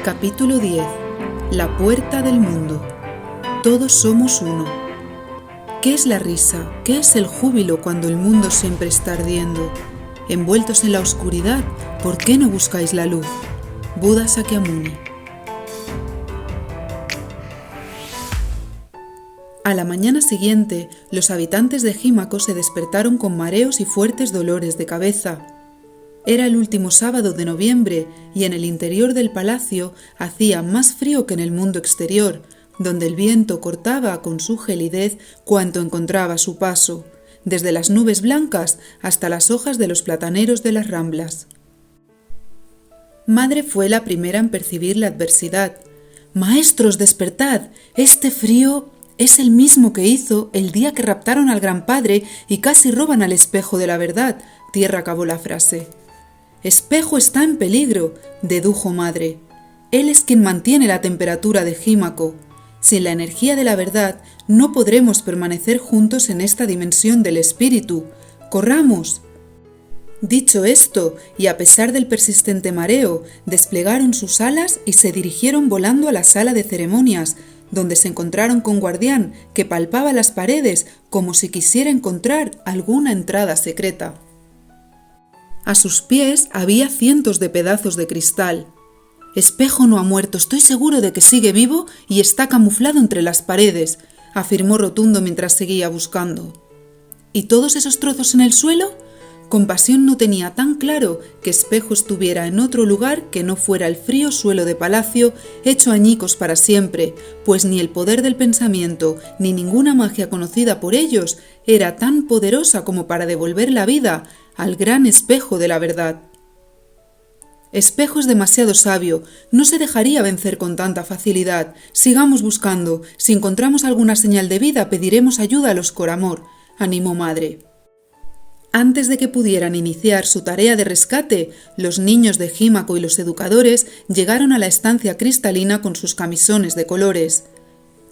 Capítulo 10. La puerta del mundo. Todos somos uno. ¿Qué es la risa? ¿Qué es el júbilo cuando el mundo siempre está ardiendo? Envueltos en la oscuridad, ¿por qué no buscáis la luz? Buda Sakyamuni. A la mañana siguiente, los habitantes de Jímaco se despertaron con mareos y fuertes dolores de cabeza. Era el último sábado de noviembre y en el interior del palacio hacía más frío que en el mundo exterior, donde el viento cortaba con su gelidez cuanto encontraba a su paso, desde las nubes blancas hasta las hojas de los plataneros de las ramblas. Madre fue la primera en percibir la adversidad. «Maestros, despertad, este frío es el mismo que hizo el día que raptaron al gran padre y casi roban al espejo de la verdad», Tierra acabó la frase. «Espejo está en peligro», dedujo Madre. «Él es quien mantiene la temperatura de Jímaco. Sin la energía de la verdad no podremos permanecer juntos en esta dimensión del espíritu. ¡Corramos!». Dicho esto, y a pesar del persistente mareo, desplegaron sus alas y se dirigieron volando a la sala de ceremonias, donde se encontraron con Guardián, que palpaba las paredes como si quisiera encontrar alguna entrada secreta. A sus pies había cientos de pedazos de cristal. «Espejo no ha muerto, estoy seguro de que sigue vivo y está camuflado entre las paredes», afirmó rotundo mientras seguía buscando. «¿Y todos esos trozos en el suelo?». Compasión no tenía tan claro que Espejo estuviera en otro lugar que no fuera el frío suelo de palacio hecho añicos para siempre, pues ni el poder del pensamiento ni ninguna magia conocida por ellos era tan poderosa como para devolver la vida al gran espejo de la verdad. Espejo es demasiado sabio, no se dejaría vencer con tanta facilidad. Sigamos buscando, si encontramos alguna señal de vida pediremos ayuda a los Coramor, animó Madre. Antes de que pudieran iniciar su tarea de rescate, los niños de Jímaco y los educadores llegaron a la estancia cristalina con sus camisones de colores.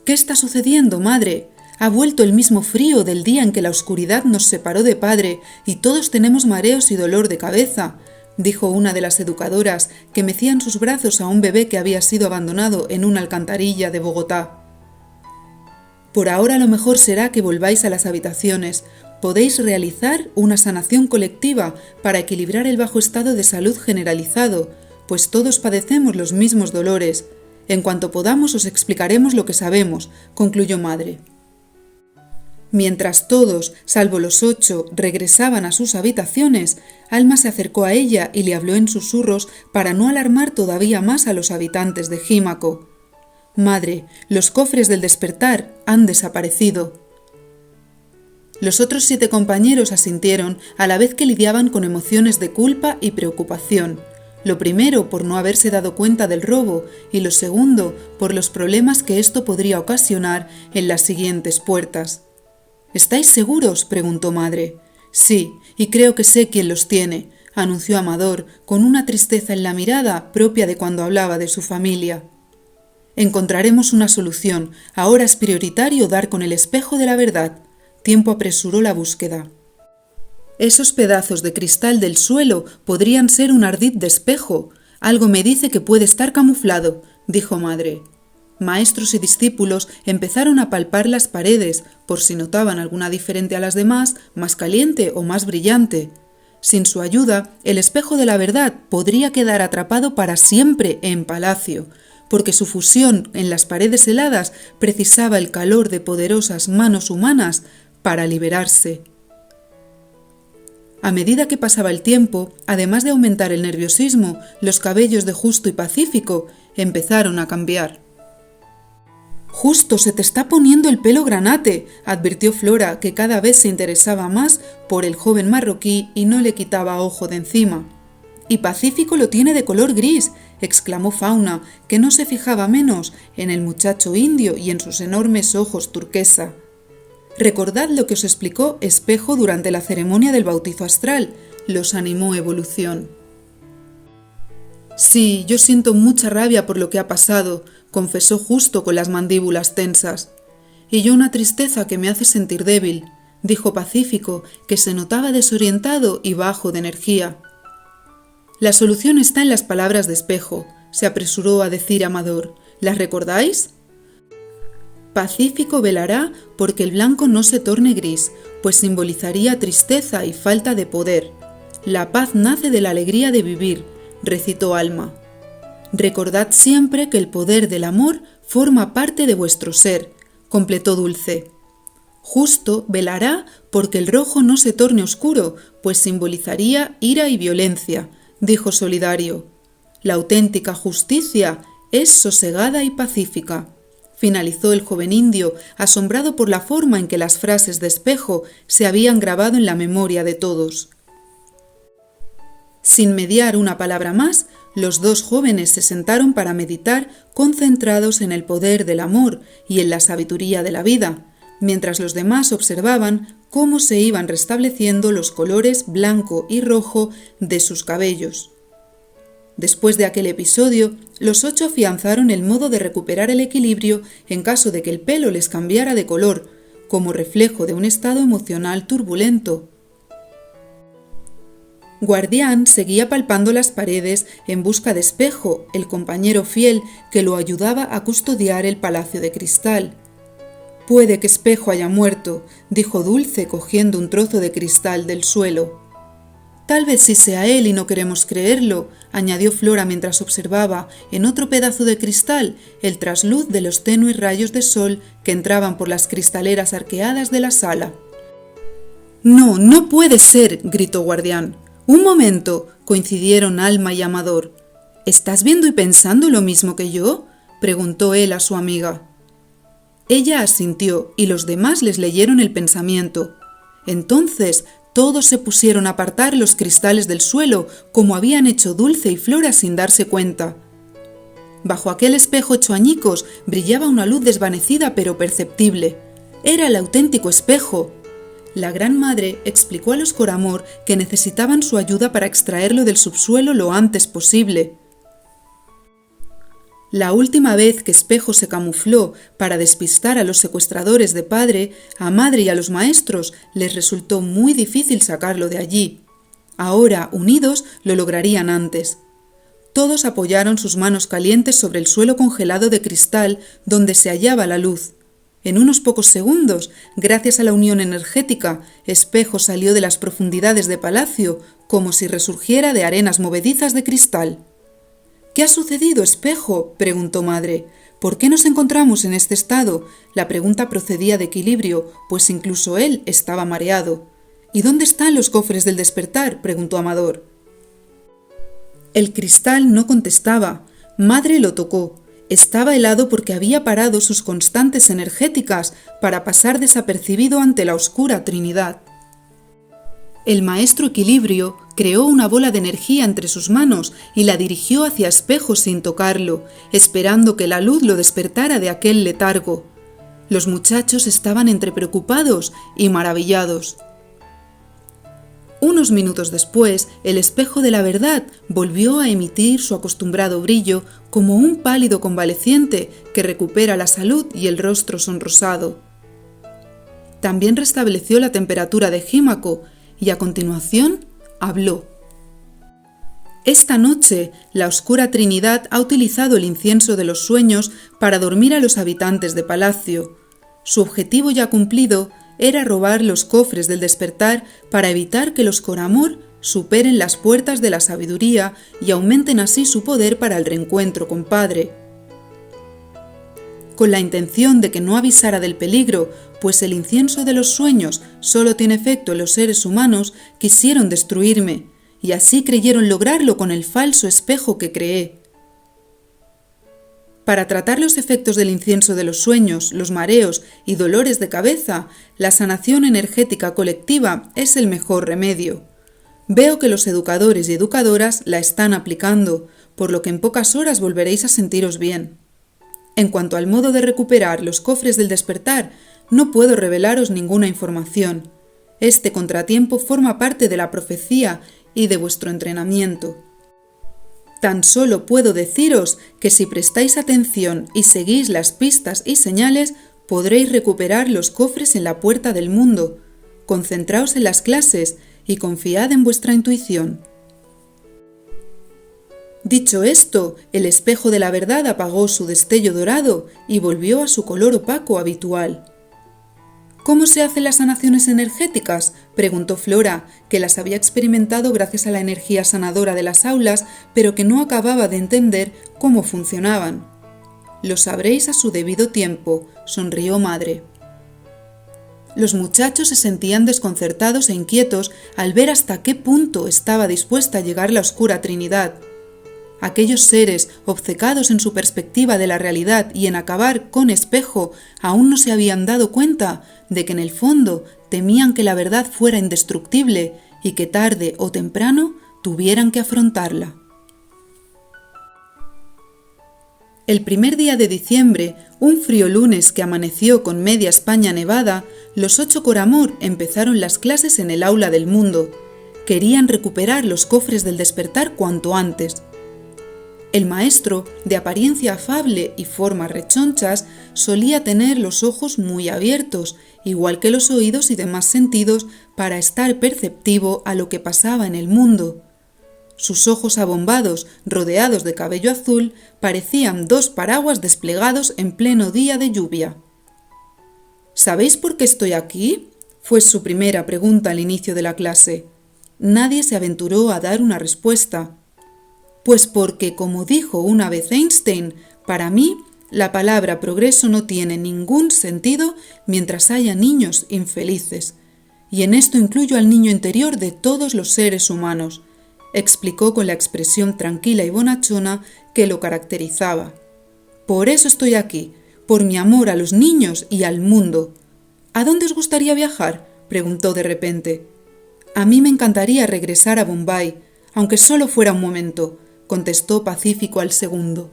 «¿Qué está sucediendo, Madre? Ha vuelto el mismo frío del día en que la oscuridad nos separó de Padre y todos tenemos mareos y dolor de cabeza», dijo una de las educadoras que mecía en sus brazos a un bebé que había sido abandonado en una alcantarilla de Bogotá. «Por ahora lo mejor será que volváis a las habitaciones. Podéis realizar una sanación colectiva para equilibrar el bajo estado de salud generalizado, pues todos padecemos los mismos dolores. En cuanto podamos os explicaremos lo que sabemos», concluyó Madre. Mientras todos, salvo los 8, regresaban a sus habitaciones, Alma se acercó a ella y le habló en susurros para no alarmar todavía más a los habitantes de Jímaco. «Madre, los cofres del despertar han desaparecido». Los otros 7 compañeros asintieron a la vez que lidiaban con emociones de culpa y preocupación. Lo primero por no haberse dado cuenta del robo y lo segundo por los problemas que esto podría ocasionar en las siguientes puertas. «¿Estáis seguros?», preguntó Madre. «Sí, y creo que sé quién los tiene», anunció Amador con una tristeza en la mirada propia de cuando hablaba de su familia. «Encontraremos una solución. Ahora es prioritario dar con el espejo de la verdad». Tiempo apresuró la búsqueda. «Esos pedazos de cristal del suelo podrían ser un ardid de espejo. Algo me dice que puede estar camuflado», dijo Madre. Maestros y discípulos empezaron a palpar las paredes por si notaban alguna diferente a las demás, más caliente o más brillante. Sin su ayuda, el espejo de la verdad podría quedar atrapado para siempre en palacio, porque su fusión en las paredes heladas precisaba el calor de poderosas manos humanas para liberarse. A medida que pasaba el tiempo, además de aumentar el nerviosismo, los cabellos de Justo y Pacífico empezaron a cambiar. «Justo, se te está poniendo el pelo granate», advirtió Flora, que cada vez se interesaba más por el joven marroquí y no le quitaba ojo de encima. «Y Pacífico lo tiene de color gris», exclamó Fauna, que no se fijaba menos en el muchacho indio y en sus enormes ojos turquesa. «Recordad lo que os explicó Espejo durante la ceremonia del bautizo astral», los animó Evolución. «Sí, yo siento mucha rabia por lo que ha pasado», confesó Justo con las mandíbulas tensas. «Y yo una tristeza que me hace sentir débil», dijo Pacífico, que se notaba desorientado y bajo de energía. «La solución está en las palabras de Espejo», se apresuró a decir Amador. ¿Las recordáis? Pacífico velará porque el blanco no se torne gris, pues simbolizaría tristeza y falta de poder. La paz nace de la alegría de vivir, recitó Alma. Recordad siempre que el poder del amor forma parte de vuestro ser, completó Dulce. Justo velará porque el rojo no se torne oscuro, pues simbolizaría ira y violencia, dijo Solidario. La auténtica justicia es sosegada y pacífica, finalizó el joven indio, asombrado por la forma en que las frases de Espejo se habían grabado en la memoria de todos. Sin mediar una palabra más, los dos jóvenes se sentaron para meditar concentrados en el poder del amor y en la sabiduría de la vida, mientras los demás observaban cómo se iban restableciendo los colores blanco y rojo de sus cabellos. Después de aquel episodio, los 8 afianzaron el modo de recuperar el equilibrio en caso de que el pelo les cambiara de color, como reflejo de un estado emocional turbulento. Guardián seguía palpando las paredes en busca de Espejo, el compañero fiel que lo ayudaba a custodiar el palacio de cristal. «Puede que Espejo haya muerto», dijo Dulce cogiendo un trozo de cristal del suelo. «Tal vez sí sea él y no queremos creerlo», añadió Flora mientras observaba, en otro pedazo de cristal, el trasluz de los tenues rayos de sol que entraban por las cristaleras arqueadas de la sala. «No, no puede ser», gritó Guardián. «Un momento», coincidieron Alma y Amador. «¿Estás viendo y pensando lo mismo que yo?», preguntó él a su amiga. Ella asintió y los demás les leyeron el pensamiento. Entonces todos se pusieron a apartar los cristales del suelo, como habían hecho Dulce y Flora sin darse cuenta. Bajo aquel espejo hecho añicos brillaba una luz desvanecida pero perceptible. Era el auténtico espejo. La Gran Madre explicó a los Coramor que necesitaban su ayuda para extraerlo del subsuelo lo antes posible. La última vez que Espejo se camufló para despistar a los secuestradores de padre, a madre y a los maestros, les resultó muy difícil sacarlo de allí. Ahora, unidos, lo lograrían antes. Todos apoyaron sus manos calientes sobre el suelo congelado de cristal donde se hallaba la luz. En unos pocos segundos, gracias a la unión energética, Espejo salió de las profundidades de palacio como si resurgiera de arenas movedizas de cristal. «¿Qué ha sucedido, Espejo?», preguntó Madre. «¿Por qué nos encontramos en este estado?». La pregunta procedía de Equilibrio, pues incluso él estaba mareado. «¿Y dónde están los cofres del despertar?», preguntó Amador. El cristal no contestaba. Madre lo tocó. Estaba helado porque había parado sus constantes energéticas para pasar desapercibido ante la oscura Trinidad. El maestro Equilibrio creó una bola de energía entre sus manos y la dirigió hacia Espejo sin tocarlo, esperando que la luz lo despertara de aquel letargo. Los muchachos estaban entre preocupados y maravillados. Unos minutos después, el espejo de la verdad volvió a emitir su acostumbrado brillo como un pálido convaleciente que recupera la salud y el rostro sonrosado. También restableció la temperatura de Jímaco y a continuación habló. Esta noche, la oscura Trinidad ha utilizado el incienso de los sueños para dormir a los habitantes de palacio. Su objetivo ya cumplido era robar los cofres del despertar para evitar que los Coramor superen las puertas de la sabiduría y aumenten así su poder para el reencuentro con Padre. Con la intención de que no avisara del peligro, pues el incienso de los sueños solo tiene efecto en los seres humanos, quisieron destruirme, y así creyeron lograrlo con el falso espejo que creé. Para tratar los efectos del incienso de los sueños, los mareos y dolores de cabeza, la sanación energética colectiva es el mejor remedio. Veo que los educadores y educadoras la están aplicando, por lo que en pocas horas volveréis a sentiros bien. En cuanto al modo de recuperar los cofres del despertar, no puedo revelaros ninguna información. Este contratiempo forma parte de la profecía y de vuestro entrenamiento. Tan solo puedo deciros que si prestáis atención y seguís las pistas y señales, podréis recuperar los cofres en la puerta del mundo. Concentraos en las clases y confiad en vuestra intuición. Dicho esto, el espejo de la verdad apagó su destello dorado y volvió a su color opaco habitual. ¿Cómo se hacen las sanaciones energéticas?, preguntó Flora, que las había experimentado gracias a la energía sanadora de las aulas, pero que no acababa de entender cómo funcionaban. Lo sabréis a su debido tiempo, sonrió Madre. Los muchachos se sentían desconcertados e inquietos al ver hasta qué punto estaba dispuesta a llegar la oscura Trinidad. Aquellos seres, obcecados en su perspectiva de la realidad y en acabar con espejo, aún no se habían dado cuenta de que en el fondo temían que la verdad fuera indestructible y que tarde o temprano tuvieran que afrontarla. El primer día de diciembre, un frío lunes que amaneció con media España nevada, los 8 Coramor empezaron las clases en el aula del mundo. Querían recuperar los cofres del despertar cuanto antes. El maestro, de apariencia afable y formas rechonchas, solía tener los ojos muy abiertos, igual que los oídos y demás sentidos, para estar perceptivo a lo que pasaba en el mundo. Sus ojos abombados, rodeados de cabello azul, parecían 2 paraguas desplegados en pleno día de lluvia. ¿Sabéis por qué estoy aquí?, fue su primera pregunta al inicio de la clase. Nadie se aventuró a dar una respuesta. Pues porque, como dijo una vez Einstein, para mí la palabra progreso no tiene ningún sentido mientras haya niños infelices. Y en esto incluyo al niño interior de todos los seres humanos, explicó con la expresión tranquila y bonachona que lo caracterizaba. Por eso estoy aquí, por mi amor a los niños y al mundo. ¿A dónde os gustaría viajar?, preguntó de repente. A mí me encantaría regresar a Bombay, aunque solo fuera un momento, contestó Pacífico al segundo.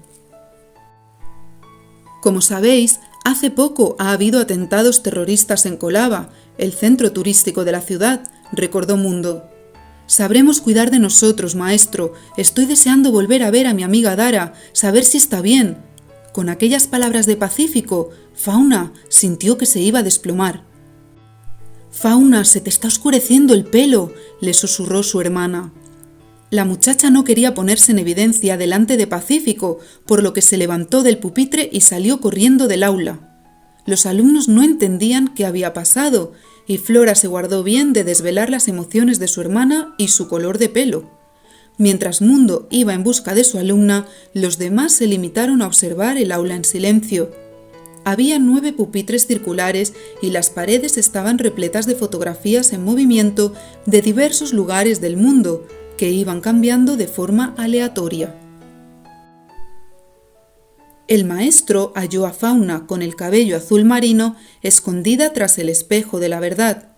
Como sabéis, hace poco ha habido atentados terroristas en Colaba, el centro turístico de la ciudad, recordó Mundo. Sabremos cuidar de nosotros, maestro. Estoy deseando volver a ver a mi amiga Dara, saber si está bien. Con aquellas palabras de Pacífico, Fauna sintió que se iba a desplomar. Fauna, se te está oscureciendo el pelo, le susurró su hermana. La muchacha no quería ponerse en evidencia delante de Pacífico, por lo que se levantó del pupitre y salió corriendo del aula. Los alumnos no entendían qué había pasado, y Flora se guardó bien de desvelar las emociones de su hermana y su color de pelo. Mientras Mundo iba en busca de su alumna, los demás se limitaron a observar el aula en silencio. Había 9 pupitres circulares y las paredes estaban repletas de fotografías en movimiento de diversos lugares del mundo, que iban cambiando de forma aleatoria. El maestro halló a Fauna con el cabello azul marino escondida tras el espejo de la verdad.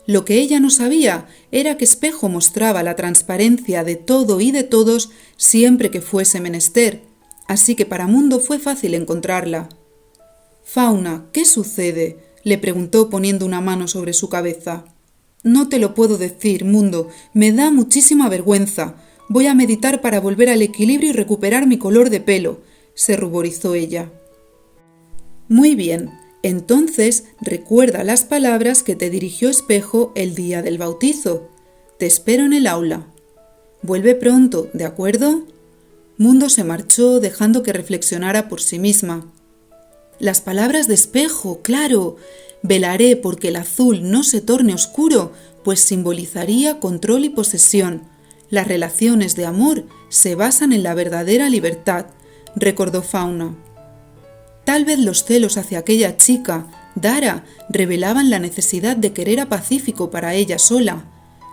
Lo que ella no sabía era que espejo mostraba la transparencia de todo y de todos siempre que fuese menester, así que para Mundo fue fácil encontrarla. «Fauna, ¿qué sucede?», le preguntó poniendo una mano sobre su cabeza. «No te lo puedo decir, Mundo, me da muchísima vergüenza. Voy a meditar para volver al equilibrio y recuperar mi color de pelo», se ruborizó ella. «Muy bien, entonces recuerda las palabras que te dirigió Espejo el día del bautizo. Te espero en el aula. Vuelve pronto, ¿de acuerdo?». Mundo se marchó dejando que reflexionara por sí misma. Las palabras de Espejo, claro. Velaré porque el azul no se torne oscuro, pues simbolizaría control y posesión. Las relaciones de amor se basan en la verdadera libertad, recordó Fauna. Tal vez los celos hacia aquella chica, Dara, revelaban la necesidad de querer a Pacífico para ella sola.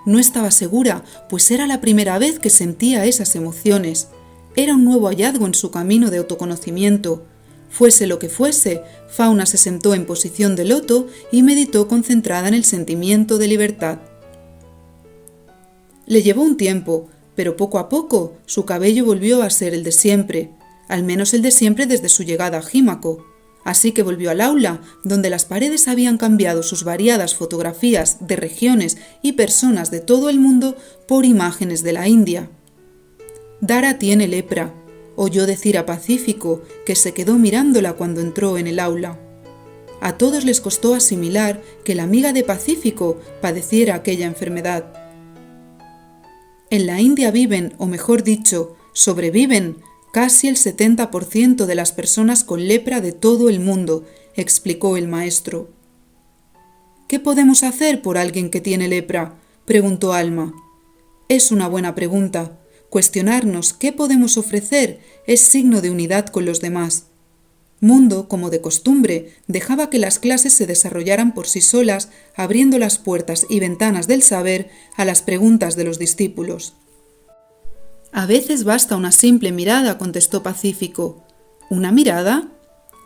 No estaba segura, pues era la primera vez que sentía esas emociones. Era un nuevo hallazgo en su camino de autoconocimiento. Fuese lo que fuese, Fauna se sentó en posición de loto y meditó concentrada en el sentimiento de libertad. Le llevó un tiempo, pero poco a poco su cabello volvió a ser el de siempre, al menos el de siempre desde su llegada a Jímaco. Así que volvió al aula, donde las paredes habían cambiado sus variadas fotografías de regiones y personas de todo el mundo por imágenes de la India. Dara tiene lepra, oyó decir a Pacífico, que se quedó mirándola cuando entró en el aula. A todos les costó asimilar que la amiga de Pacífico padeciera aquella enfermedad. En la India viven, o mejor dicho, Sobreviven casi el 70% de las personas con lepra de todo el mundo, explicó el maestro. ¿Qué podemos hacer por alguien que tiene lepra?, preguntó Alma. Es una buena pregunta. Cuestionarnos qué podemos ofrecer es signo de unidad con los demás. Mundo, como de costumbre, dejaba que las clases se desarrollaran por sí solas, abriendo las puertas y ventanas del saber a las preguntas de los discípulos. A veces basta una simple mirada, contestó Pacífico. ¿Una mirada?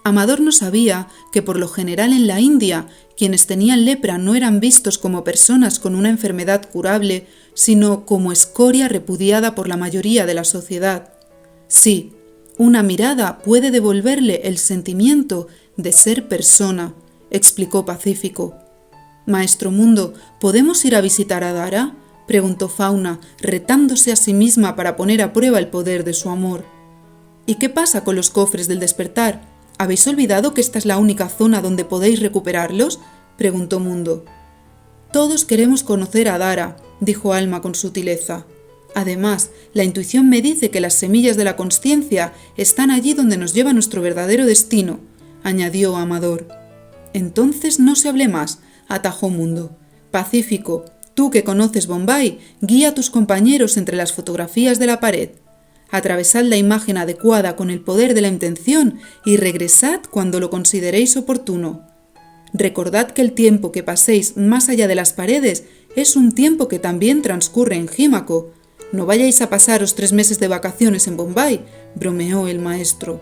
Amador no sabía que por lo general en la India quienes tenían lepra no eran vistos como personas con una enfermedad curable, sino como escoria repudiada por la mayoría de la sociedad. Sí, una mirada puede devolverle el sentimiento de ser persona, explicó Pacífico. Maestro Mundo, ¿podemos ir a visitar a Dara?, preguntó Fauna, retándose a sí misma para poner a prueba el poder de su amor. ¿Y qué pasa con los cofres del despertar? ¿Habéis olvidado que esta es la única zona donde podéis recuperarlos?, preguntó Mundo. Todos queremos conocer a Dara, dijo Alma con sutileza. Además, la intuición me dice que las semillas de la consciencia están allí donde nos lleva nuestro verdadero destino, añadió Amador. Entonces no se hable más, atajó Mundo. Pacífico, tú que conoces Bombay, guía a tus compañeros entre las fotografías de la pared. Atravesad la imagen adecuada con el poder de la intención y regresad cuando lo consideréis oportuno. Recordad que el tiempo que paséis más allá de las paredes es un tiempo que también transcurre en Jímaco. No vayáis a pasaros 3 meses de vacaciones en Bombay, bromeó el maestro.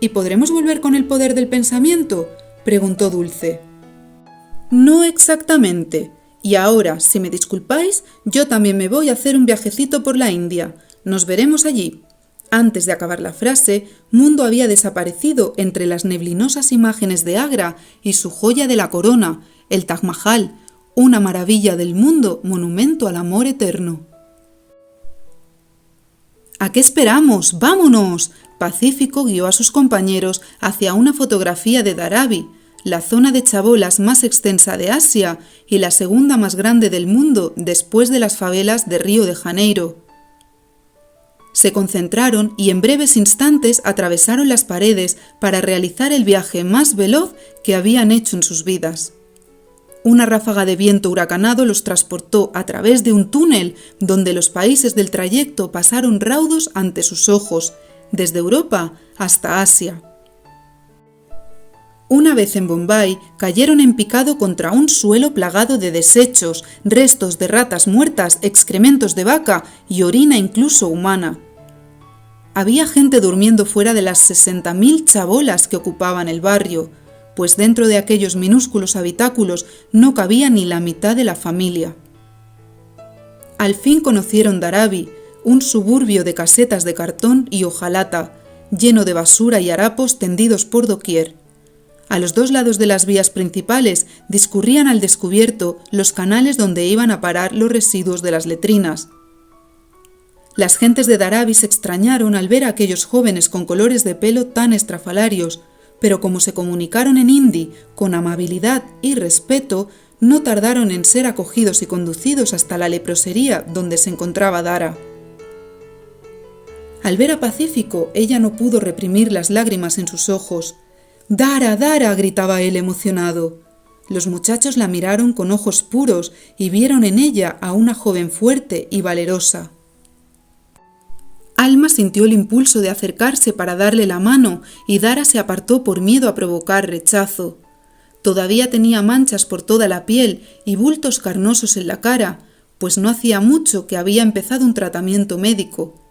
¿Y podremos volver con el poder del pensamiento?, preguntó Dulce. No exactamente. Y ahora, si me disculpáis, yo también me voy a hacer un viajecito por la India. Nos veremos allí. Antes de acabar la frase, Mundo había desaparecido entre las neblinosas imágenes de Agra y su joya de la corona, el Taj Mahal, una maravilla del mundo, monumento al amor eterno. ¿A qué esperamos? ¡Vámonos! Pacífico guió a sus compañeros hacia una fotografía de Dharavi, la zona de chabolas más extensa de Asia y la segunda más grande del mundo después de las favelas de Río de Janeiro. Se concentraron y en breves instantes atravesaron las paredes para realizar el viaje más veloz que habían hecho en sus vidas. Una ráfaga de viento huracanado los transportó a través de un túnel donde los países del trayecto pasaron raudos ante sus ojos, desde Europa hasta Asia. Una vez en Bombay, cayeron en picado contra un suelo plagado de desechos, restos de ratas muertas, excrementos de vaca y orina incluso humana. Había gente durmiendo fuera de las 60.000 chabolas que ocupaban el barrio, pues dentro de aquellos minúsculos habitáculos no cabía ni la mitad de la familia. Al fin conocieron Dharavi, un suburbio de casetas de cartón y hojalata, lleno de basura y harapos tendidos por doquier. A los 2 lados de las vías principales discurrían al descubierto los canales donde iban a parar los residuos de las letrinas. Las gentes de Dharavi se extrañaron al ver a aquellos jóvenes con colores de pelo tan estrafalarios, pero como se comunicaron en hindi con amabilidad y respeto, no tardaron en ser acogidos y conducidos hasta la leprosería donde se encontraba Dara. Al ver a Pacífico, ella no pudo reprimir las lágrimas en sus ojos. «¡Dara, Dara!», gritaba él emocionado. Los muchachos la miraron con ojos puros y vieron en ella a una joven fuerte y valerosa. Alma sintió el impulso de acercarse para darle la mano y Dara se apartó por miedo a provocar rechazo. Todavía tenía manchas por toda la piel y bultos carnosos en la cara, pues no hacía mucho que había empezado un tratamiento médico.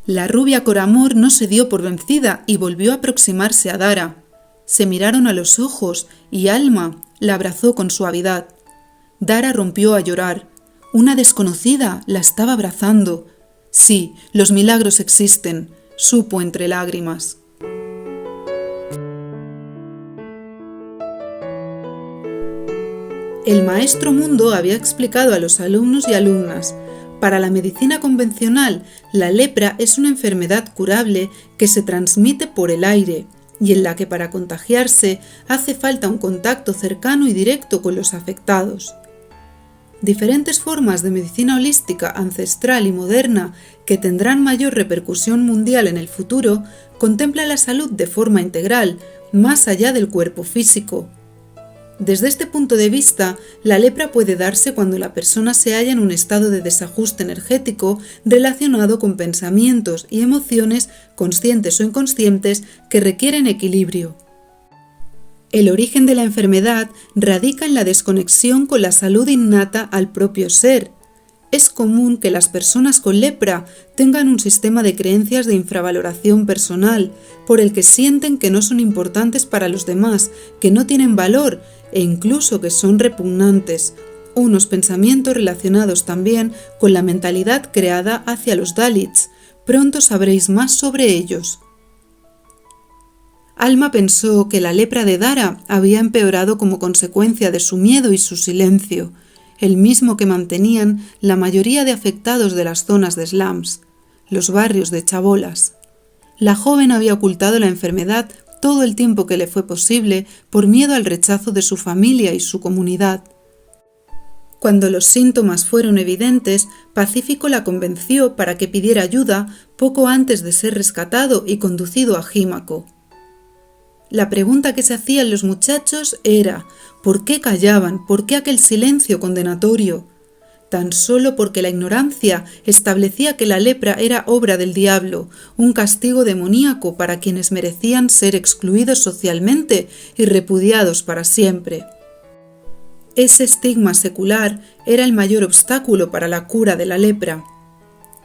La rubia Coramor no se dio por vencida y volvió a aproximarse a Dara. Se miraron a los ojos y Alma la abrazó con suavidad. Dara rompió a llorar. Una desconocida la estaba abrazando. Sí, los milagros existen, supo entre lágrimas. El maestro Mundo había explicado a los alumnos y alumnas: para la medicina convencional, la lepra es una enfermedad curable que se transmite por el aire y en la que para contagiarse hace falta un contacto cercano y directo con los afectados. Diferentes formas de medicina holística ancestral y moderna que tendrán mayor repercusión mundial en el futuro contemplan la salud de forma integral, más allá del cuerpo físico. Desde este punto de vista, la lepra puede darse cuando la persona se halla en un estado de desajuste energético relacionado con pensamientos y emociones conscientes o inconscientes que requieren equilibrio. El origen de la enfermedad radica en la desconexión con la salud innata al propio ser. Es común que las personas con lepra tengan un sistema de creencias de infravaloración personal, por el que sienten que no son importantes para los demás, que no tienen valor e incluso que son repugnantes. Unos pensamientos relacionados también con la mentalidad creada hacia los Dalits. Pronto sabréis más sobre ellos. Alma pensó que la lepra de Dara había empeorado como consecuencia de su miedo y su silencio, el mismo que mantenían la mayoría de afectados de las zonas de slums, los barrios de chabolas. La joven había ocultado la enfermedad todo el tiempo que le fue posible por miedo al rechazo de su familia y su comunidad. Cuando los síntomas fueron evidentes, Pacífico la convenció para que pidiera ayuda poco antes de ser rescatado y conducido a Jímaco. La pregunta que se hacían los muchachos era: ¿por qué callaban? ¿Por qué aquel silencio condenatorio? Tan solo porque la ignorancia establecía que la lepra era obra del diablo, un castigo demoníaco para quienes merecían ser excluidos socialmente y repudiados para siempre. Ese estigma secular era el mayor obstáculo para la cura de la lepra.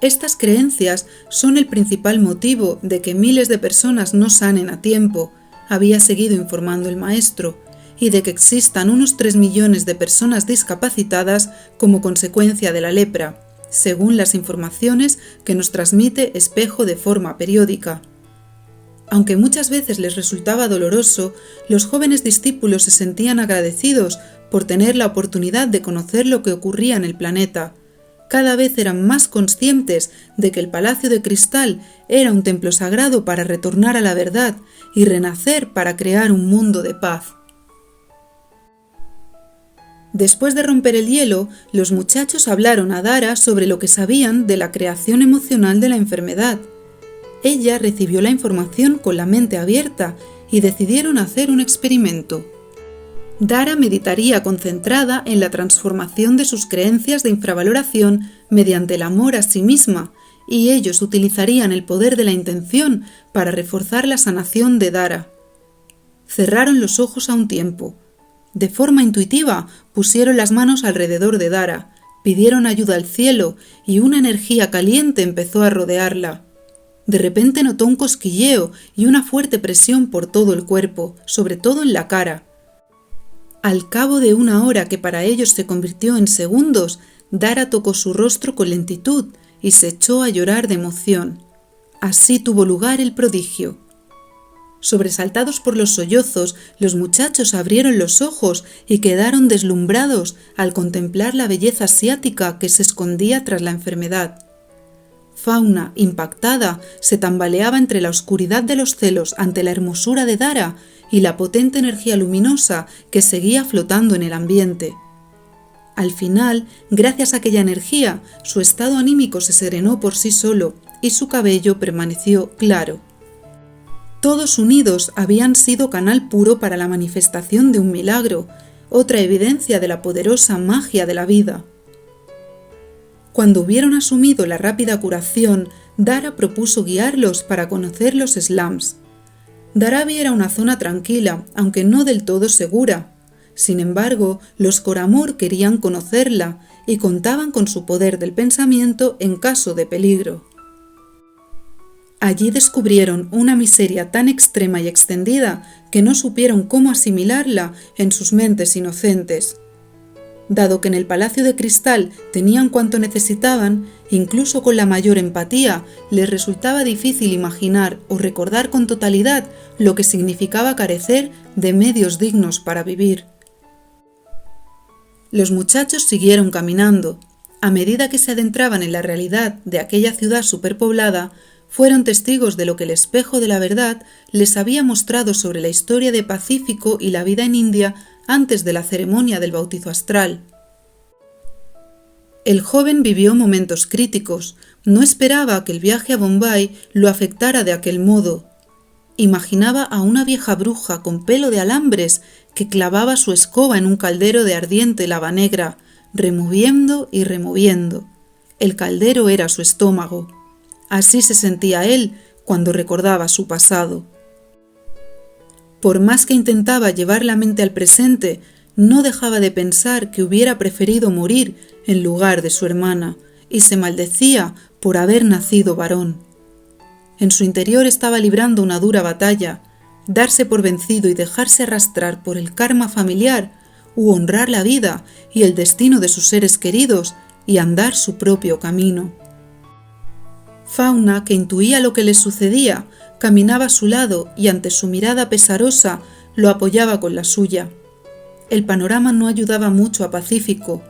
Estas creencias son el principal motivo de que miles de personas no sanen a tiempo, había seguido informando el maestro, y de que existan unos 3 millones de personas discapacitadas como consecuencia de la lepra, según las informaciones que nos transmite Espejo de forma periódica. Aunque muchas veces les resultaba doloroso, los jóvenes discípulos se sentían agradecidos por tener la oportunidad de conocer lo que ocurría en el planeta. Cada vez eran más conscientes de que el Palacio de Cristal era un templo sagrado para retornar a la verdad y renacer para crear un mundo de paz. Después de romper el hielo, los muchachos hablaron a Dara sobre lo que sabían de la creación emocional de la enfermedad. Ella recibió la información con la mente abierta y decidieron hacer un experimento. Dara meditaría concentrada en la transformación de sus creencias de infravaloración mediante el amor a sí misma, y ellos utilizarían el poder de la intención para reforzar la sanación de Dara. Cerraron los ojos a un tiempo. De forma intuitiva, pusieron las manos alrededor de Dara, pidieron ayuda al cielo y una energía caliente empezó a rodearla. De repente notó un cosquilleo y una fuerte presión por todo el cuerpo, sobre todo en la cara. Al cabo de 1 hora, que para ellos se convirtió en segundos, Dara tocó su rostro con lentitud y se echó a llorar de emoción. Así tuvo lugar el prodigio. Sobresaltados por los sollozos, los muchachos abrieron los ojos y quedaron deslumbrados al contemplar la belleza asiática que se escondía tras la enfermedad. Fauna, impactada, se tambaleaba entre la oscuridad de los celos ante la hermosura de Dara y la potente energía luminosa que seguía flotando en el ambiente. Al final, gracias a aquella energía, su estado anímico se serenó por sí solo y su cabello permaneció claro. Todos unidos habían sido canal puro para la manifestación de un milagro, otra evidencia de la poderosa magia de la vida. Cuando hubieron asumido la rápida curación, Dara propuso guiarlos para conocer los slums. Dharavi era una zona tranquila, aunque no del todo segura. Sin embargo, los Coramor querían conocerla y contaban con su poder del pensamiento en caso de peligro. Allí descubrieron una miseria tan extrema y extendida que no supieron cómo asimilarla en sus mentes inocentes. Dado que en el Palacio de Cristal tenían cuanto necesitaban, incluso con la mayor empatía, les resultaba difícil imaginar o recordar con totalidad lo que significaba carecer de medios dignos para vivir. Los muchachos siguieron caminando. A medida que se adentraban en la realidad de aquella ciudad superpoblada, fueron testigos de lo que el espejo de la verdad les había mostrado sobre la historia de Pacífico y la vida en India antes de la ceremonia del bautizo astral. El joven vivió momentos críticos. No esperaba que el viaje a Bombay lo afectara de aquel modo. Imaginaba a una vieja bruja con pelo de alambres que clavaba su escoba en un caldero de ardiente lava negra, removiendo y removiendo. El caldero era su estómago. Así se sentía él cuando recordaba su pasado. Por más que intentaba llevar la mente al presente, no dejaba de pensar que hubiera preferido morir en lugar de su hermana, y se maldecía por haber nacido varón. En su interior estaba librando una dura batalla, darse por vencido y dejarse arrastrar por el karma familiar, u honrar la vida y el destino de sus seres queridos y andar su propio camino. Fauna, que intuía lo que le sucedía, caminaba a su lado y ante su mirada pesarosa lo apoyaba con la suya. El panorama no ayudaba mucho a Pacífico.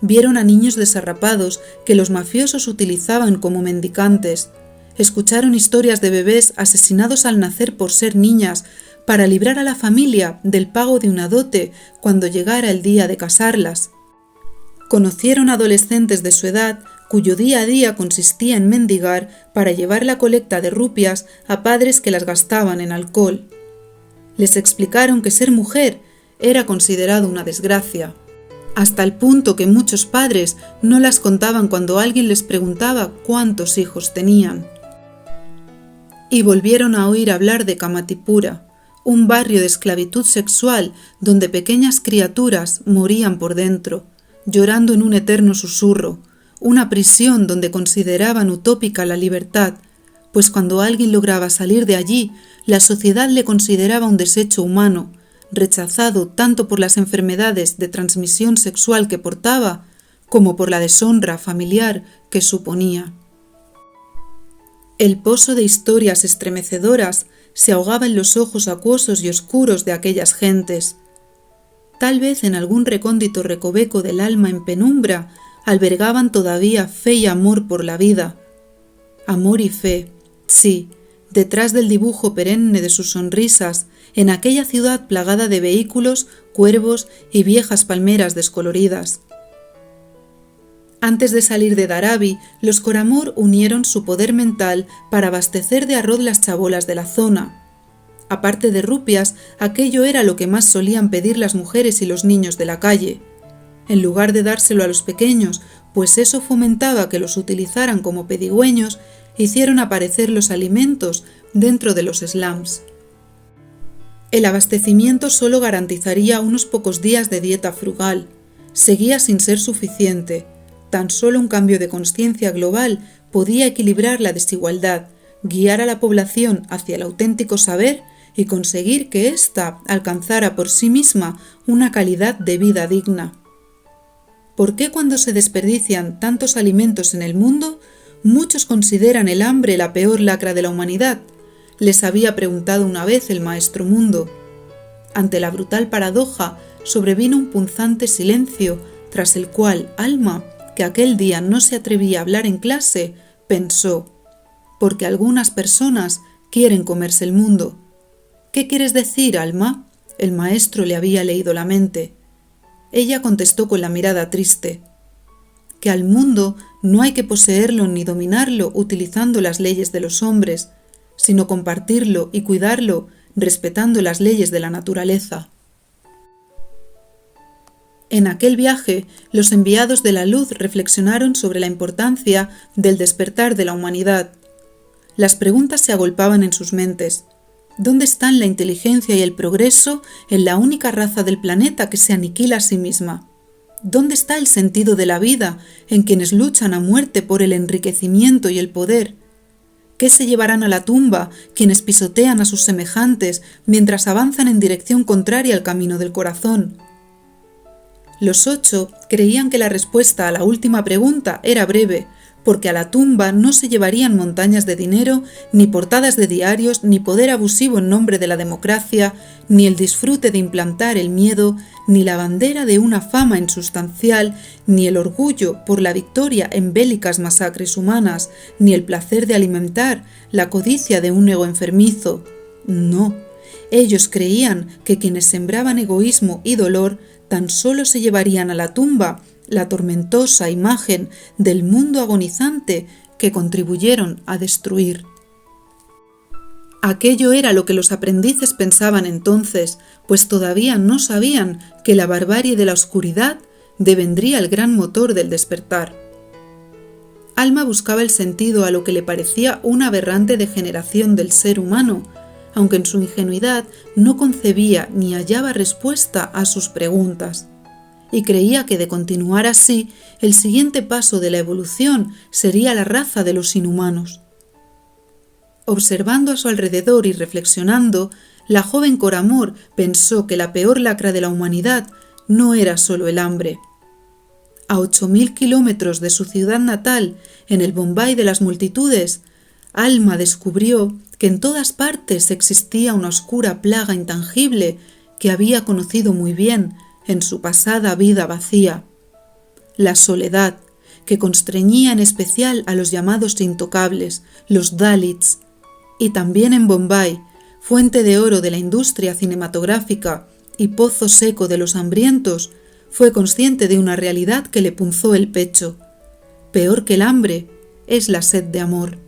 Vieron a niños desarrapados que los mafiosos utilizaban como mendicantes. Escucharon historias de bebés asesinados al nacer por ser niñas para librar a la familia del pago de una dote cuando llegara el día de casarlas. Conocieron adolescentes de su edad cuyo día a día consistía en mendigar para llevar la colecta de rupias a padres que las gastaban en alcohol. Les explicaron que ser mujer era considerado una desgracia, hasta el punto que muchos padres no las contaban cuando alguien les preguntaba cuántos hijos tenían. Y volvieron a oír hablar de Kamatipura, un barrio de esclavitud sexual donde pequeñas criaturas morían por dentro, llorando en un eterno susurro, una prisión donde consideraban utópica la libertad, pues cuando alguien lograba salir de allí, la sociedad le consideraba un desecho humano, rechazado tanto por las enfermedades de transmisión sexual que portaba, como por la deshonra familiar que suponía. El pozo de historias estremecedoras se ahogaba en los ojos acuosos y oscuros de aquellas gentes. Tal vez en algún recóndito recoveco del alma en penumbra albergaban todavía fe y amor por la vida. Amor y fe, sí, detrás del dibujo perenne de sus sonrisas, en aquella ciudad plagada de vehículos, cuervos y viejas palmeras descoloridas. Antes de salir de Dharavi, los Coramor unieron su poder mental para abastecer de arroz las chabolas de la zona. Aparte de rupias, aquello era lo que más solían pedir las mujeres y los niños de la calle. En lugar de dárselo a los pequeños, pues eso fomentaba que los utilizaran como pedigüeños, hicieron aparecer los alimentos dentro de los slums. El abastecimiento solo garantizaría unos pocos días de dieta frugal. Seguía sin ser suficiente. Tan solo un cambio de conciencia global podía equilibrar la desigualdad, guiar a la población hacia el auténtico saber y conseguir que ésta alcanzara por sí misma una calidad de vida digna. ¿Por qué cuando se desperdician tantos alimentos en el mundo, muchos consideran el hambre la peor lacra de la humanidad? Les había preguntado una vez el maestro Mundo. Ante la brutal paradoja sobrevino un punzante silencio, tras el cual Alma, que aquel día no se atrevía a hablar en clase, pensó: porque algunas personas quieren comerse el mundo. ¿Qué quieres decir, Alma? El maestro le había leído la mente. Ella contestó con la mirada triste: que al mundo no hay que poseerlo ni dominarlo utilizando las leyes de los hombres, sino compartirlo y cuidarlo respetando las leyes de la naturaleza. En aquel viaje, los enviados de la luz reflexionaron sobre la importancia del despertar de la humanidad. Las preguntas se agolpaban en sus mentes. ¿Dónde están la inteligencia y el progreso en la única raza del planeta que se aniquila a sí misma? ¿Dónde está el sentido de la vida en quienes luchan a muerte por el enriquecimiento y el poder? ¿Qué se llevarán a la tumba quienes pisotean a sus semejantes mientras avanzan en dirección contraria al camino del corazón? Los 8 creían que la respuesta a la última pregunta era breve, porque a la tumba no se llevarían montañas de dinero, ni portadas de diarios, ni poder abusivo en nombre de la democracia, ni el disfrute de implantar el miedo, ni la bandera de una fama insustancial, ni el orgullo por la victoria en bélicas masacres humanas, ni el placer de alimentar la codicia de un ego enfermizo. No, ellos creían que quienes sembraban egoísmo y dolor tan solo se llevarían a la tumba la tormentosa imagen del mundo agonizante que contribuyeron a destruir. Aquello era lo que los aprendices pensaban entonces, pues todavía no sabían que la barbarie de la oscuridad devendría el gran motor del despertar. Alma buscaba el sentido a lo que le parecía una aberrante degeneración del ser humano, aunque en su ingenuidad no concebía ni hallaba respuesta a sus preguntas, y creía que de continuar así, el siguiente paso de la evolución sería la raza de los inhumanos. Observando a su alrededor y reflexionando, la joven Coramor pensó que la peor lacra de la humanidad no era solo el hambre. A 8.000 kilómetros de su ciudad natal, en el Bombay de las multitudes, Alma descubrió que en todas partes existía una oscura plaga intangible que había conocido muy bien en su pasada vida vacía. La soledad, que constreñía en especial a los llamados intocables, los Dalits, y también en Bombay, fuente de oro de la industria cinematográfica y pozo seco de los hambrientos, fue consciente de una realidad que le punzó el pecho. Peor que el hambre es la sed de amor.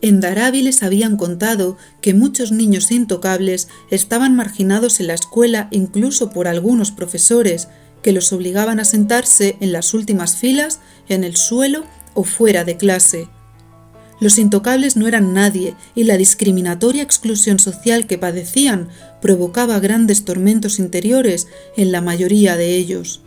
En Dharavi les habían contado que muchos niños intocables estaban marginados en la escuela incluso por algunos profesores, que los obligaban a sentarse en las últimas filas, en el suelo o fuera de clase. Los intocables no eran nadie y la discriminatoria exclusión social que padecían provocaba grandes tormentos interiores en la mayoría de ellos.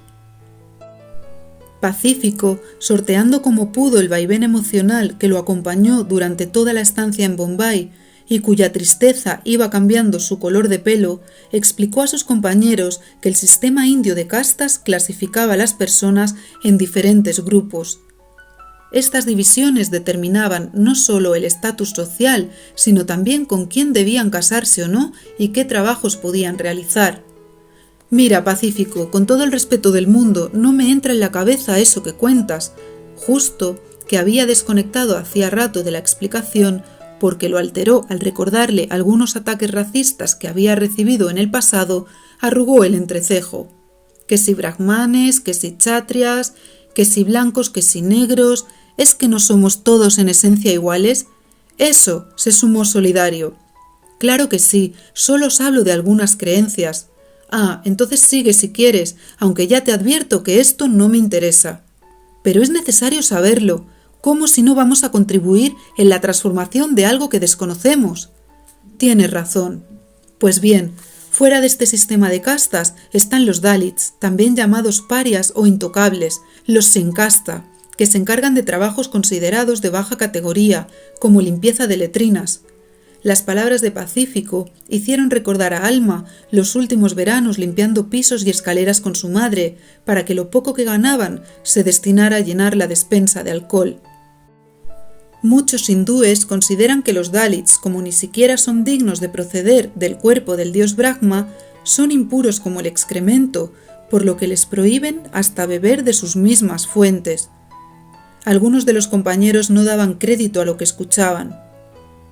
Pacífico, sorteando como pudo el vaivén emocional que lo acompañó durante toda la estancia en Bombay y cuya tristeza iba cambiando su color de pelo, explicó a sus compañeros que el sistema indio de castas clasificaba a las personas en diferentes grupos. Estas divisiones determinaban no solo el estatus social, sino también con quién debían casarse o no y qué trabajos podían realizar. Mira, Pacífico, con todo el respeto del mundo, no me entra en la cabeza eso que cuentas. Justo que había desconectado hacía rato de la explicación porque lo alteró al recordarle algunos ataques racistas que había recibido en el pasado, arrugó el entrecejo. Que si brahmanes, que si chatrias, que si blancos, que si negros, ¿es que no somos todos en esencia iguales? Eso, se sumó solidario. Claro que sí, solo os hablo de algunas creencias. Ah, entonces sigue si quieres, aunque ya te advierto que esto no me interesa. Pero es necesario saberlo. ¿Cómo si no vamos a contribuir en la transformación de algo que desconocemos? Tienes razón. Pues bien, fuera de este sistema de castas están los Dalits, también llamados parias o intocables, los sin casta, que se encargan de trabajos considerados de baja categoría, como limpieza de letrinas. Las palabras de Pacífico hicieron recordar a Alma los últimos veranos limpiando pisos y escaleras con su madre, para que lo poco que ganaban se destinara a llenar la despensa de alcohol. Muchos hindúes consideran que los Dalits, como ni siquiera son dignos de proceder del cuerpo del dios Brahma, son impuros como el excremento, por lo que les prohíben hasta beber de sus mismas fuentes. Algunos de los compañeros no daban crédito a lo que escuchaban.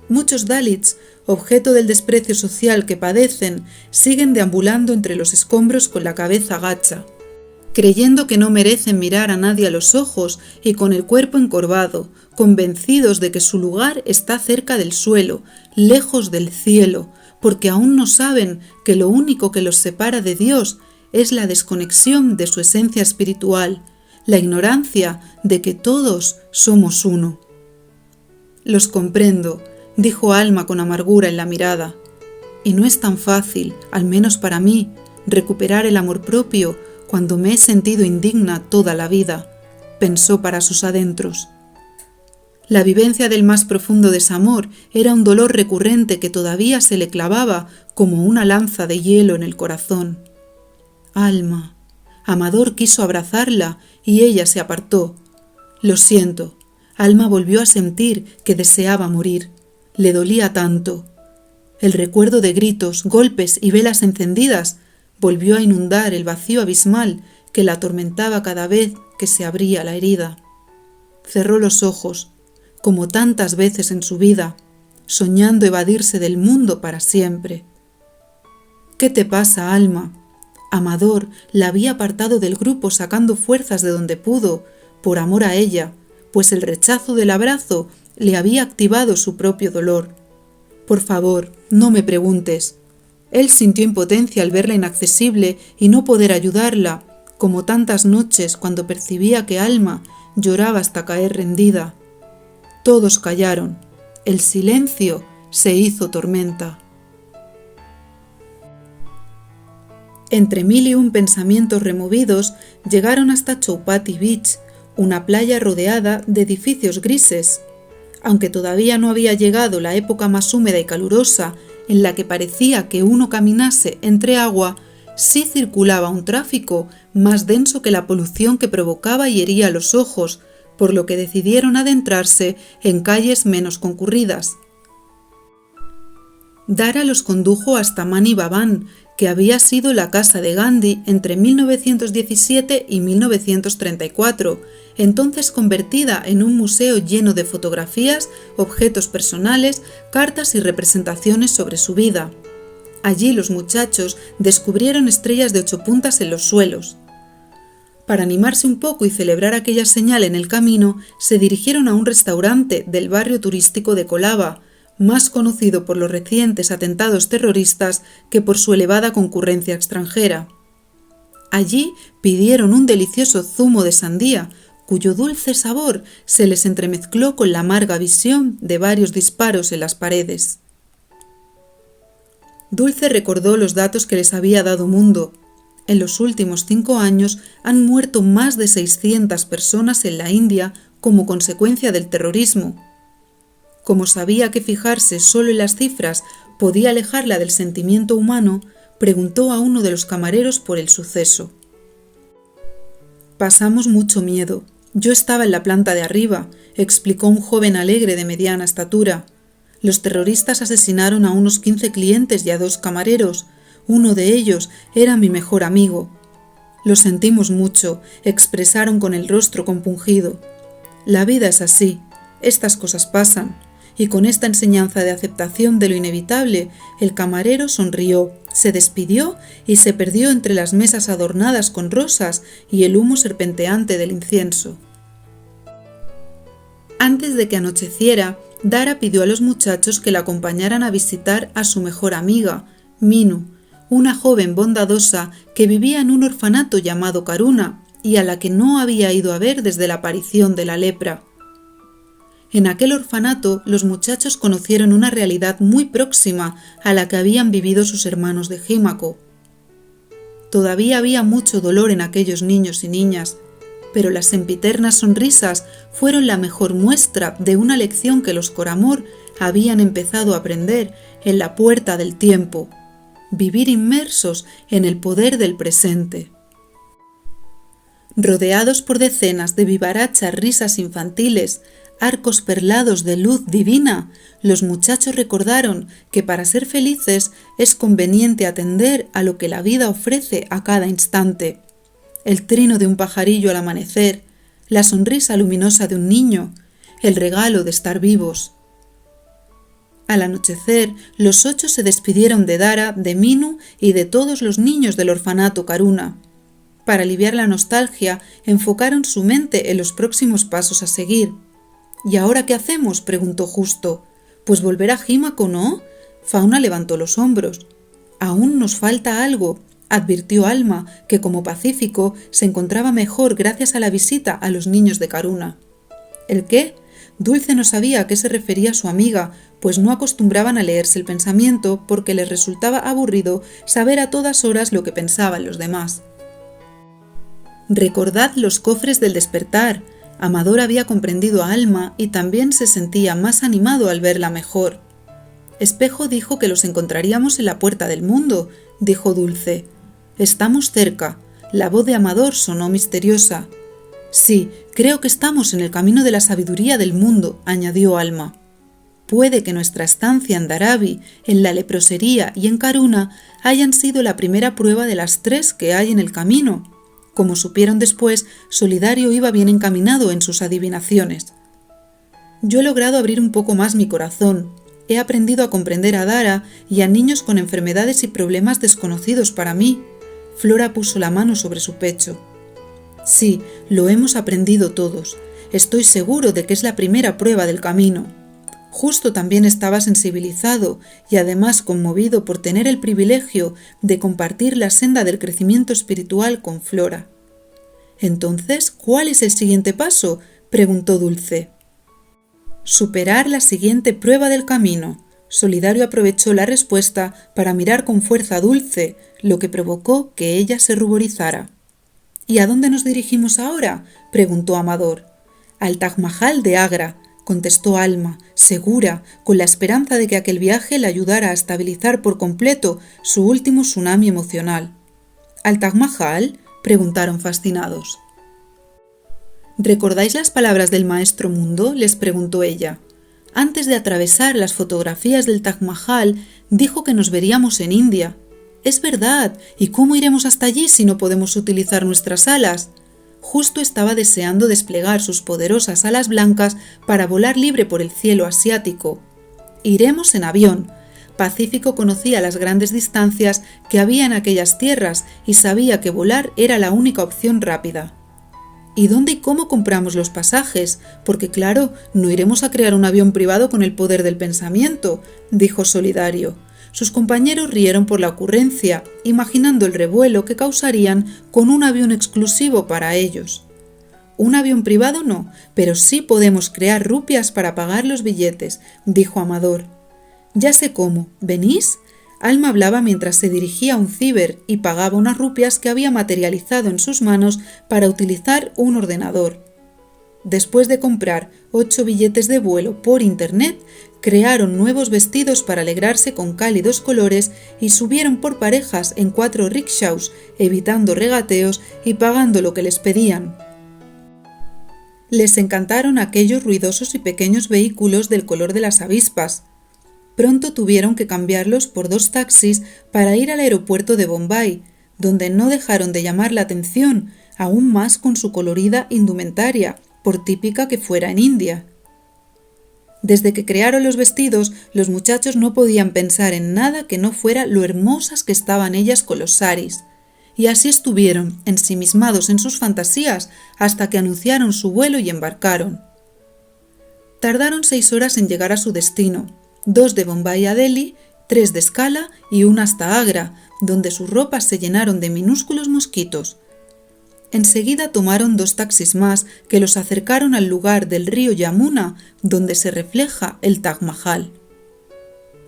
Muchos Dalits, objeto del desprecio social que padecen, siguen deambulando entre los escombros con la cabeza gacha, creyendo que no merecen mirar a nadie a los ojos y con el cuerpo encorvado, convencidos de que su lugar está cerca del suelo, lejos del cielo, porque aún no saben que lo único que los separa de Dios es la desconexión de su esencia espiritual, la ignorancia de que todos somos uno. Los comprendo, dijo Alma con amargura en la mirada, y no es tan fácil, al menos para mí, recuperar el amor propio cuando me he sentido indigna toda la vida, pensó para sus adentros. La vivencia del más profundo desamor era un dolor recurrente que todavía se le clavaba como una lanza de hielo en el corazón. Alma. Amador quiso abrazarla y ella se apartó. Lo siento. Alma volvió a sentir que deseaba morir. Le dolía tanto. El recuerdo de gritos, golpes y velas encendidas volvió a inundar el vacío abismal que la atormentaba cada vez que se abría la herida. Cerró los ojos, como tantas veces en su vida, soñando evadirse del mundo para siempre. ¿Qué te pasa, Alma? Amador la había apartado del grupo sacando fuerzas de donde pudo, por amor a ella, pues el rechazo del abrazo le había activado su propio dolor. Por favor, no me preguntes. Él sintió impotencia al verla inaccesible y no poder ayudarla, como tantas noches cuando percibía que Alma lloraba hasta caer rendida. Todos callaron. El silencio se hizo tormenta. Entre 1001 pensamientos removidos, llegaron hasta Chowpatty Beach, una playa rodeada de edificios grises. Aunque todavía no había llegado la época más húmeda y calurosa, en la que parecía que uno caminase entre agua, sí circulaba un tráfico más denso que la polución que provocaba y hería los ojos, por lo que decidieron adentrarse en calles menos concurridas. Dara los condujo hasta Mani Bhavan, que había sido la casa de Gandhi entre 1917 y 1934, entonces convertida en un museo lleno de fotografías, objetos personales, cartas y representaciones sobre su vida. Allí los muchachos descubrieron estrellas de 8 puntas en los suelos. Para animarse un poco y celebrar aquella señal en el camino, se dirigieron a un restaurante del barrio turístico de Colaba, más conocido por los recientes atentados terroristas que por su elevada concurrencia extranjera. Allí pidieron un delicioso zumo de sandía, cuyo dulce sabor se les entremezcló con la amarga visión de varios disparos en las paredes. Dulce recordó los datos que les había dado Mundo. En los últimos 5 años han muerto más de 600 personas en la India como consecuencia del terrorismo. Como sabía que fijarse solo en las cifras podía alejarla del sentimiento humano, preguntó a uno de los camareros por el suceso. Pasamos mucho miedo. Yo estaba en la planta de arriba, explicó un joven alegre de mediana estatura. Los terroristas asesinaron a unos 15 clientes y a 2 camareros. Uno de ellos era mi mejor amigo. Lo sentimos mucho, expresaron con el rostro compungido. La vida es así, estas cosas pasan. Y con esta enseñanza de aceptación de lo inevitable, el camarero sonrió, se despidió y se perdió entre las mesas adornadas con rosas y el humo serpenteante del incienso. Antes de que anocheciera, Dara pidió a los muchachos que la acompañaran a visitar a su mejor amiga, Minu, una joven bondadosa que vivía en un orfanato llamado Karuna y a la que no había ido a ver desde la aparición de la lepra. En aquel orfanato los muchachos conocieron una realidad muy próxima a la que habían vivido sus hermanos de Jímaco. Todavía había mucho dolor en aquellos niños y niñas, pero las sempiternas sonrisas fueron la mejor muestra de una lección que los Coramor habían empezado a aprender en la puerta del tiempo: vivir inmersos en el poder del presente. Rodeados por decenas de vivarachas risas infantiles, arcos perlados de luz divina, los muchachos recordaron que para ser felices es conveniente atender a lo que la vida ofrece a cada instante. El trino de un pajarillo al amanecer, la sonrisa luminosa de un niño, el regalo de estar vivos. Al anochecer, los 8 se despidieron de Dara, de Minu y de todos los niños del orfanato Karuna. Para aliviar la nostalgia, enfocaron su mente en los próximos pasos a seguir. ¿Y ahora qué hacemos?, preguntó Justo. Pues volver a Jímaco, ¿no? Fauna levantó los hombros. Aún nos falta algo, advirtió Alma, que como Pacífico se encontraba mejor gracias a la visita a los niños de Karuna. ¿El qué? Dulce no sabía a qué se refería su amiga, pues no acostumbraban a leerse el pensamiento porque les resultaba aburrido saber a todas horas lo que pensaban los demás. Recordad los cofres del despertar. Amador había comprendido a Alma y también se sentía más animado al verla mejor. Espejo dijo que los encontraríamos en la puerta del mundo, dijo Dulce. Estamos cerca. La voz de Amador sonó misteriosa. Sí, creo que estamos en el camino de la sabiduría del mundo, añadió Alma. Puede que nuestra estancia en Dharavi, en la leprosería y en Karuna hayan sido la primera prueba de las 3 que hay en el camino. Como supieron después, Solidario iba bien encaminado en sus adivinaciones. Yo he logrado abrir un poco más mi corazón. He aprendido a comprender a Dara y a niños con enfermedades y problemas desconocidos para mí. Flora puso la mano sobre su pecho. Sí, lo hemos aprendido todos. Estoy seguro de que es la primera prueba del camino. Justo también estaba sensibilizado y además conmovido por tener el privilegio de compartir la senda del crecimiento espiritual con Flora. Entonces, ¿cuál es el siguiente paso?, preguntó Dulce. Superar la siguiente prueba del camino. Solidario aprovechó la respuesta para mirar con fuerza a Dulce, lo que provocó que ella se ruborizara. ¿Y a dónde nos dirigimos ahora?, preguntó Amador. Al Taj Mahal de Agra, contestó Alma, segura, con la esperanza de que aquel viaje le ayudara a estabilizar por completo su último tsunami emocional. ¿Al Taj Mahal?, preguntaron fascinados. ¿Recordáis las palabras del maestro Mundo?, les preguntó ella. Antes de atravesar las fotografías del Taj Mahal, dijo que nos veríamos en India. Es verdad, ¿y cómo iremos hasta allí si no podemos utilizar nuestras alas? Justo estaba deseando desplegar sus poderosas alas blancas para volar libre por el cielo asiático. Iremos en avión. Pacífico conocía las grandes distancias que había en aquellas tierras y sabía que volar era la única opción rápida. ¿Y dónde y cómo compramos los pasajes? Porque claro, no iremos a crear un avión privado con el poder del pensamiento, dijo Solidario. Sus compañeros rieron por la ocurrencia, imaginando el revuelo que causarían con un avión exclusivo para ellos. Un avión privado no, pero sí podemos crear rupias para pagar los billetes, dijo Amador. Ya sé cómo, ¿venís? Alma hablaba mientras se dirigía a un ciber y pagaba unas rupias que había materializado en sus manos para utilizar un ordenador. Después de comprar 8 billetes de vuelo por internet, crearon nuevos vestidos para alegrarse con cálidos colores y subieron por parejas en 4 rickshaws, evitando regateos y pagando lo que les pedían. Les encantaron aquellos ruidosos y pequeños vehículos del color de las avispas. Pronto tuvieron que cambiarlos por 2 taxis para ir al aeropuerto de Bombay, donde no dejaron de llamar la atención, aún más con su colorida indumentaria, por típica que fuera en India. Desde que crearon los vestidos, los muchachos no podían pensar en nada que no fuera lo hermosas que estaban ellas con los saris, y así estuvieron, ensimismados en sus fantasías, hasta que anunciaron su vuelo y embarcaron. Tardaron 6 horas en llegar a su destino, 2 de Bombay a Delhi, 3 de escala y 1 hasta Agra, donde sus ropas se llenaron de minúsculos mosquitos. Enseguida tomaron 2 taxis más que los acercaron al lugar del río Yamuna, donde se refleja el Taj Mahal.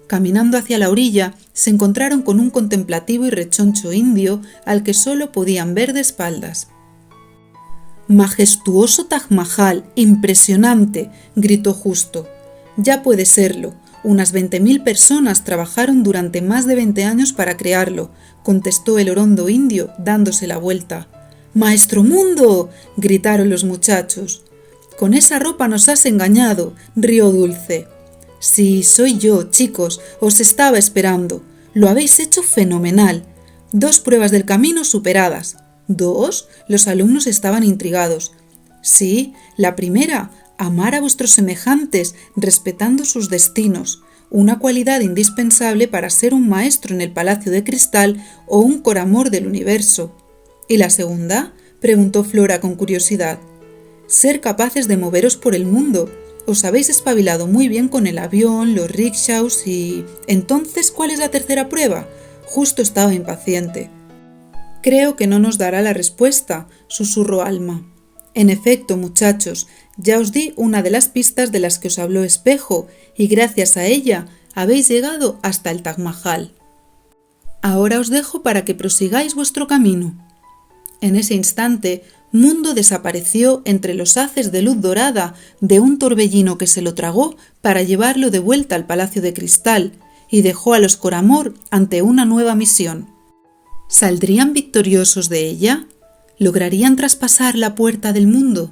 Caminando hacia la orilla, se encontraron con un contemplativo y rechoncho indio al que solo podían ver de espaldas. «Majestuoso Taj Mahal, impresionante», gritó Justo. «Ya puede serlo. Unas 20.000 personas trabajaron durante más de 20 años para crearlo», contestó el orondo indio, dándose la vuelta. «¡Maestro Mundo!», gritaron los muchachos. «Con esa ropa nos has engañado», rió Dulce. «Sí, soy yo, chicos, os estaba esperando. Lo habéis hecho fenomenal. 2 pruebas del camino superadas». «¿2?», los alumnos estaban intrigados. «Sí, la primera, amar a vuestros semejantes, respetando sus destinos, una cualidad indispensable para ser un maestro en el Palacio de Cristal o un coramor del universo». «¿Y la segunda?», preguntó Flora con curiosidad. «Ser capaces de moveros por el mundo. Os habéis espabilado muy bien con el avión, los rickshaws y... Entonces, ¿cuál es la tercera prueba?». Justo estaba impaciente. «Creo que no nos dará la respuesta», susurró Alma. «En efecto, muchachos, ya os di una de las pistas de las que os habló Espejo, y gracias a ella habéis llegado hasta el Taj Mahal. Ahora os dejo para que prosigáis vuestro camino». En ese instante, Mundo desapareció entre los haces de luz dorada de un torbellino que se lo tragó para llevarlo de vuelta al Palacio de Cristal y dejó a los Coramor ante una nueva misión. ¿Saldrían victoriosos de ella? ¿Lograrían traspasar la puerta del mundo?